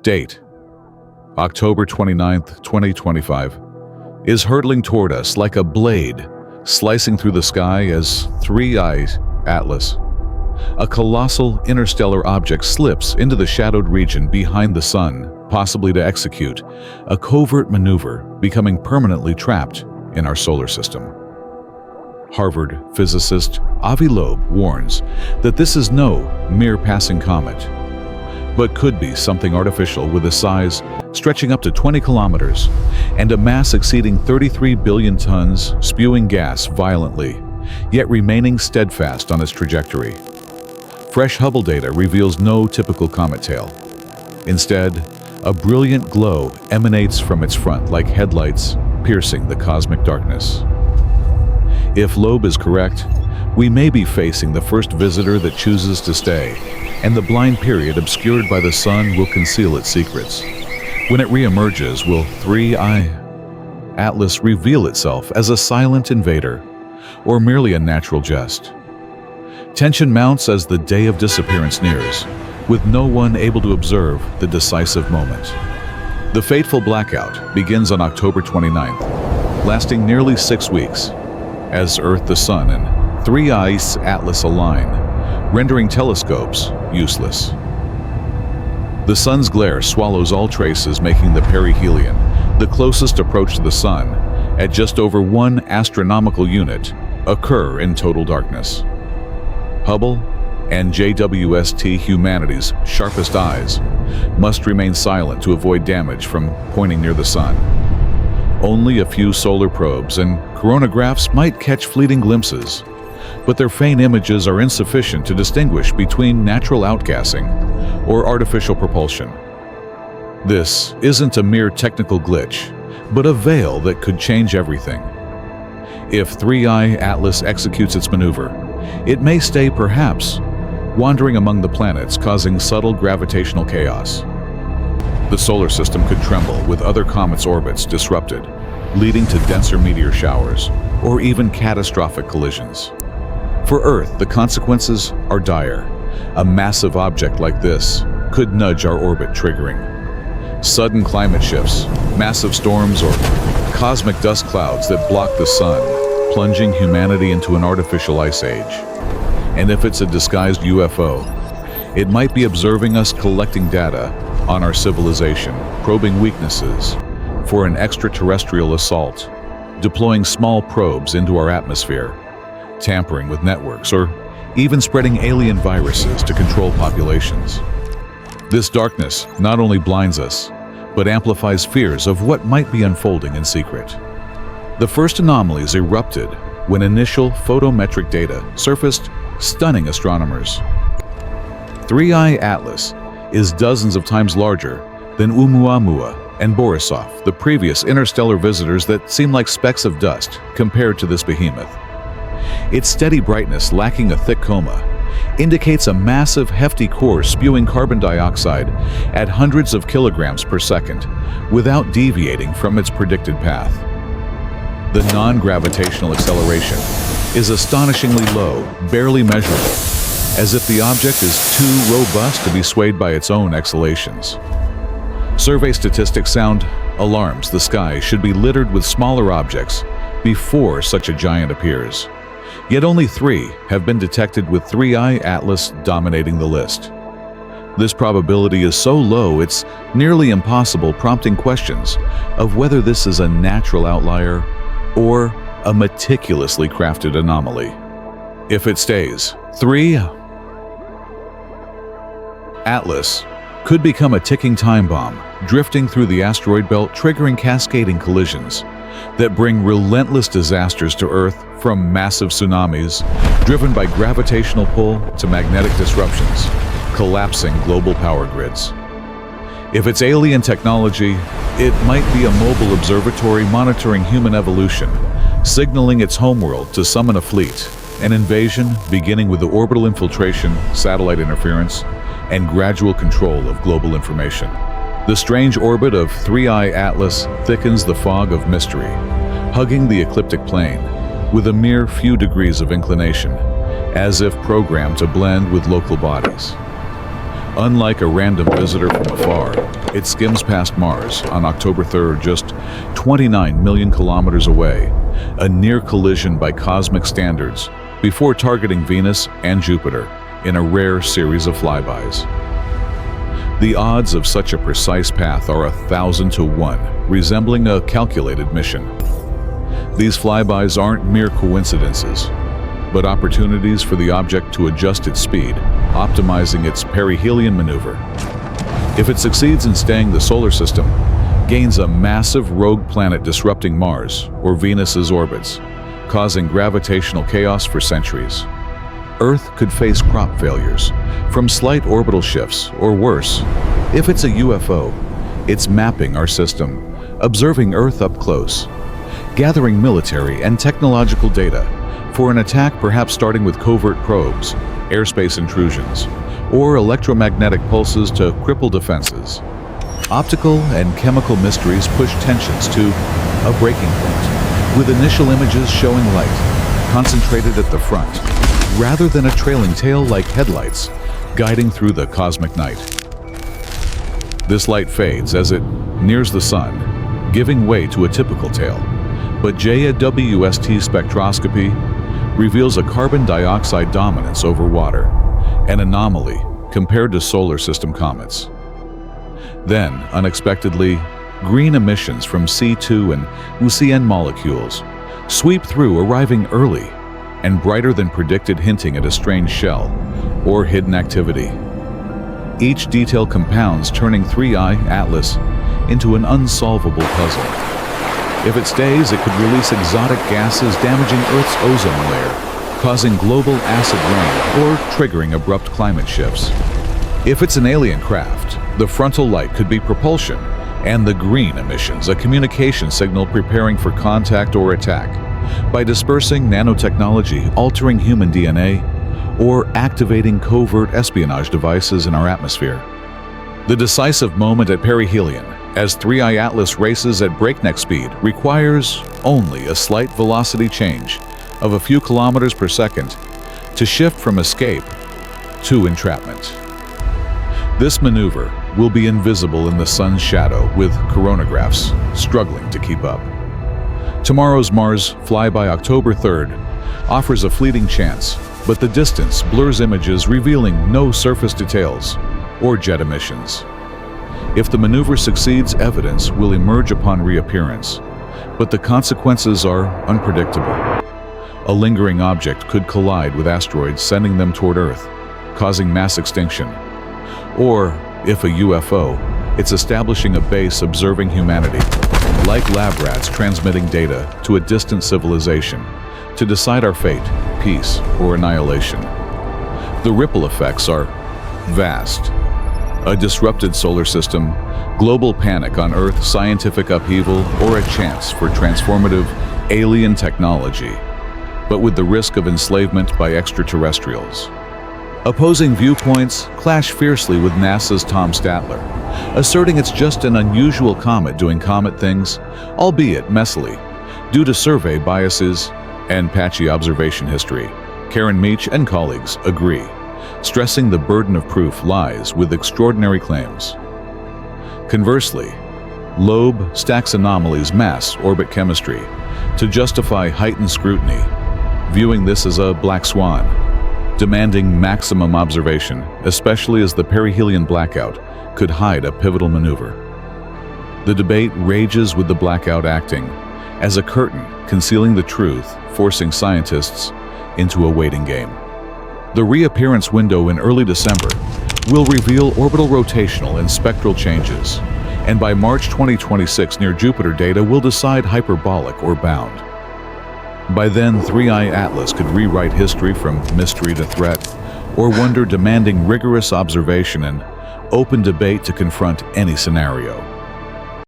Date: October 29th, 2025, is hurtling toward us like a blade, slicing through the sky as 3I Atlas, a colossal interstellar object, slips into the shadowed region behind the Sun, possibly to execute a covert maneuver, becoming permanently trapped in our solar system. Harvard physicist Avi Loeb warns that this is no mere passing comet, but could be something artificial with a size stretching up to 20 kilometers and a mass exceeding 33 billion tons, spewing gas violently, yet remaining steadfast on its trajectory. Fresh Hubble data reveals no typical comet tail. Instead, a brilliant glow emanates from its front like headlights piercing the cosmic darkness. If Loeb is correct, we may be facing the first visitor that chooses to stay, and the blind period obscured by the Sun will conceal its secrets. When it reemerges, will 3I Atlas reveal itself as a silent invader, or merely a natural jest? Tension mounts as the day of disappearance nears, with no one able to observe the decisive moment. The fateful blackout begins on October 29th, lasting nearly 6 weeks, as Earth, the Sun, and 3I Atlas align, rendering telescopes useless. The Sun's glare swallows all traces, making the perihelion, the closest approach to the Sun, at just over 1 astronomical unit, occur in total darkness. Hubble and JWST, humanity's sharpest eyes, must remain silent to avoid damage from pointing near the Sun. Only a few solar probes and coronagraphs might catch fleeting glimpses, but their faint images are insufficient to distinguish between natural outgassing or artificial propulsion. This isn't a mere technical glitch, but a veil that could change everything. If 3I Atlas executes its maneuver, it may stay, perhaps, wandering among the planets, causing subtle gravitational chaos. The solar system could tremble, with other comets' orbits disrupted, leading to denser meteor showers or even catastrophic collisions. For Earth, the consequences are dire. A massive object like this could nudge our orbit, triggering sudden climate shifts, massive storms, or cosmic dust clouds that block the Sun, plunging humanity into an artificial ice age. And if it's a disguised UFO, it might be observing us, collecting data on our civilization, probing weaknesses for an extraterrestrial assault, deploying small probes into our atmosphere, tampering with networks, or even spreading alien viruses to control populations. This darkness not only blinds us, but amplifies fears of what might be unfolding in secret. The first anomalies erupted when initial photometric data surfaced, stunning astronomers. 3I Atlas is dozens of times larger than Oumuamua and Borisov, the previous interstellar visitors that seem like specks of dust compared to this behemoth. Its steady brightness, lacking a thick coma, indicates a massive, hefty core spewing carbon dioxide at hundreds of kilograms per second without deviating from its predicted path. The non-gravitational acceleration is astonishingly low, barely measurable, as if the object is too robust to be swayed by its own exhalations. Survey statistics sound alarms. The sky should be littered with smaller objects before such a giant appears. Yet only 3 have been detected, with 3I Atlas dominating the list. This probability is so low it's nearly impossible, prompting questions of whether this is a natural outlier or a meticulously crafted anomaly. If it stays, 3I Atlas could become a ticking time bomb, drifting through the asteroid belt, triggering cascading collisions that bring relentless disasters to Earth, from massive tsunamis driven by gravitational pull to magnetic disruptions, collapsing global power grids. If it's alien technology, it might be a mobile observatory monitoring human evolution, signaling its homeworld to summon a fleet, an invasion beginning with the orbital infiltration, satellite interference, and gradual control of global information. The strange orbit of 3I Atlas thickens the fog of mystery, hugging the ecliptic plane with a mere few degrees of inclination, as if programmed to blend with local bodies. Unlike a random visitor from afar, it skims past Mars on October 3rd, just 29 million kilometers away, a near collision by cosmic standards, before targeting Venus and Jupiter in a rare series of flybys. The odds of such a precise path are 1,000 to 1, resembling a calculated mission. These flybys aren't mere coincidences, but opportunities for the object to adjust its speed, optimizing its perihelion maneuver. If it succeeds in staying the solar system, gains a massive rogue planet disrupting Mars or Venus's orbits, causing gravitational chaos for centuries. Earth could face crop failures from slight orbital shifts, or worse, if it's a UFO, it's mapping our system, observing Earth up close, gathering military and technological data for an attack, perhaps starting with covert probes, airspace intrusions, or electromagnetic pulses to cripple defenses. Optical and chemical mysteries push tensions to a breaking point, with initial images showing light, concentrated at the front, rather than a trailing tail like headlights guiding through the cosmic night. This light fades as it nears the sun, giving way to a typical tail. But JWST spectroscopy reveals a carbon dioxide dominance over water, an anomaly compared to solar system comets. Then, unexpectedly, green emissions from C2 and UCN molecules sweep through, arriving early and brighter than predicted, hinting at a strange shell or hidden activity. Each detail compounds, turning 3I Atlas into an unsolvable puzzle. If it stays, it could release exotic gases damaging Earth's ozone layer, causing global acid rain or triggering abrupt climate shifts. If it's an alien craft, the frontal light could be propulsion, and the green emissions a communication signal preparing for contact or attack, by dispersing nanotechnology, altering human DNA, or activating covert espionage devices in our atmosphere. The decisive moment at perihelion, as 3I Atlas races at breakneck speed, requires only a slight velocity change of a few kilometers per second to shift from escape to entrapment. This maneuver will be invisible in the sun's shadow, with coronagraphs struggling to keep up. Tomorrow's Mars flyby, October 3rd, offers a fleeting chance, but the distance blurs images, revealing no surface details or jet emissions. If the maneuver succeeds, evidence will emerge upon reappearance, but the consequences are unpredictable. A lingering object could collide with asteroids, sending them toward Earth, causing mass extinction. Or, if a UFO, it's establishing a base observing humanity, like lab rats transmitting data to a distant civilization to decide our fate, peace or annihilation. The ripple effects are vast. A disrupted solar system, global panic on Earth, scientific upheaval, or a chance for transformative alien technology, but with the risk of enslavement by extraterrestrials. Opposing viewpoints clash fiercely, with NASA's Tom Statler asserting it's just an unusual comet doing comet things, albeit messily, due to survey biases and patchy observation history. Karen Meach and colleagues agree, stressing the burden of proof lies with extraordinary claims. Conversely, Loeb stacks anomalies, mass, orbit chemistry, to justify heightened scrutiny, viewing this as a black swan, demanding maximum observation, especially as the perihelion blackout could hide a pivotal maneuver. The debate rages, with the blackout acting as a curtain concealing the truth, forcing scientists into a waiting game. The reappearance window in early December will reveal orbital rotational and spectral changes, and by March 2026, near Jupiter data will decide hyperbolic or bound. By then, 3I Atlas could rewrite history from mystery to threat, or wonder demanding rigorous observation and open debate to confront any scenario.